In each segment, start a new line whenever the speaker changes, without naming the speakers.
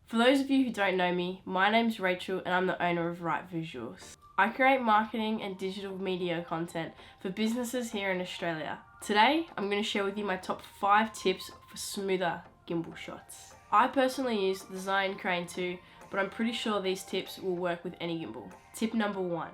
For those of you who don't know me, my name's Rachel and I'm the owner of Right Visuals. I create marketing and digital media content for businesses here in Australia. Today, I'm going to share with you my top 5 tips for smoother gimbal shots. I personally use the Zhiyun Crane too, but I'm pretty sure these tips will work with any gimbal. Tip number 1.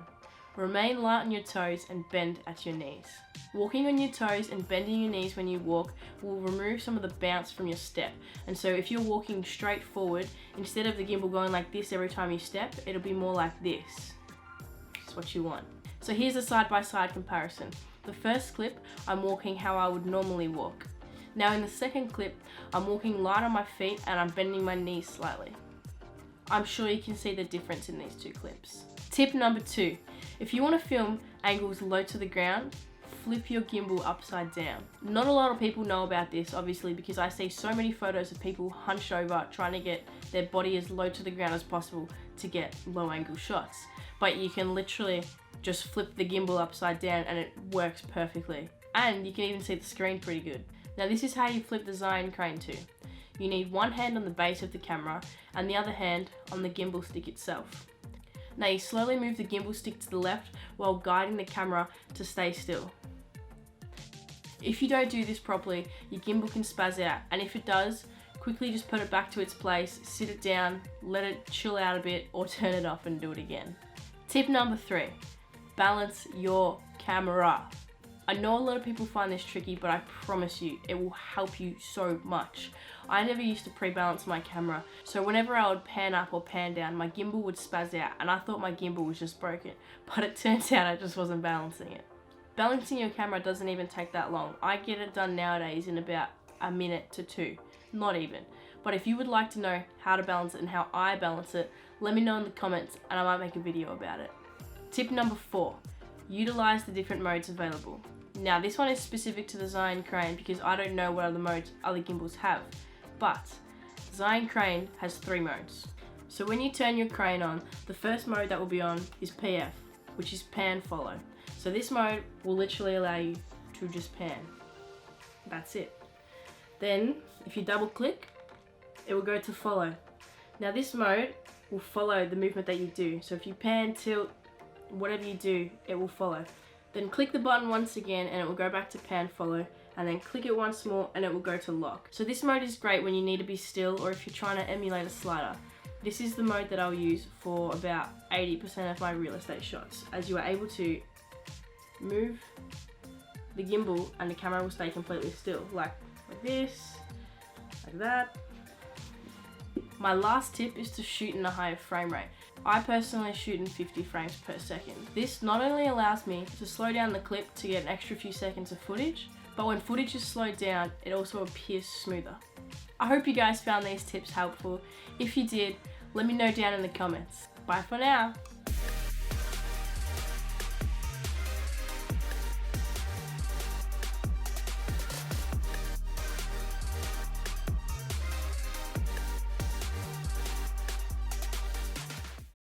Remain light on your toes and bend at your knees. Walking on your toes and bending your knees when you walk will remove some of the bounce from your step. And so if you're walking straight forward, instead of the gimbal going like this every time you step, it'll be more like this. That's what you want. So here's a side-by-side comparison. The first clip, I'm walking how I would normally walk. Now in the second clip, I'm walking light on my feet and I'm bending my knees slightly. I'm sure you can see the difference in these 2 clips. Tip number 2. If you want to film angles low to the ground, flip your gimbal upside down. Not a lot of people know about this, obviously, because I see so many photos of people hunched over trying to get their body as low to the ground as possible to get low angle shots. But you can literally just flip the gimbal upside down and it works perfectly. And you can even see the screen pretty good. Now this is how you flip the Zhiyun Crane too. You need one hand on the base of the camera and the other hand on the gimbal stick itself. Now you slowly move the gimbal stick to the left while guiding the camera to stay still. If you don't do this properly, your gimbal can spaz out, and if it does, quickly just put it back to its place, sit it down, let it chill out a bit, or turn it off and do it again. Tip number 3, balance your camera. I know a lot of people find this tricky, but I promise you, it will help you so much. I never used to pre-balance my camera, so whenever I would pan up or pan down, my gimbal would spaz out, and I thought my gimbal was just broken, but it turns out I just wasn't balancing it. Balancing your camera doesn't even take that long. I get it done nowadays in about a minute to 2, not even. But if you would like to know how to balance it and how I balance it, let me know in the comments and I might make a video about it. Tip number 4, utilize the different modes available. Now this one is specific to the Zhiyun Crane because I don't know what other modes other gimbals have, but Zhiyun Crane has 3 modes. So when you turn your crane on, the first mode that will be on is PF, which is pan follow. So this mode will literally allow you to just pan. That's it. Then if you double click, it will go to follow. Now this mode will follow the movement that you do. So if you pan, tilt, whatever you do, it will follow. Then click the button once again and it will go back to pan follow, and then click it once more and it will go to lock. So this mode is great when you need to be still or if you're trying to emulate a slider. This is the mode that I'll use for about 80% of my real estate shots, as you are able to move the gimbal and the camera will stay completely still, like this, like that. My last tip is to shoot in a higher frame rate. I personally shoot in 50 frames per second. This not only allows me to slow down the clip to get an extra few seconds of footage, but when footage is slowed down, it also appears smoother. I hope you guys found these tips helpful. If you did, let me know down in the comments. Bye for now.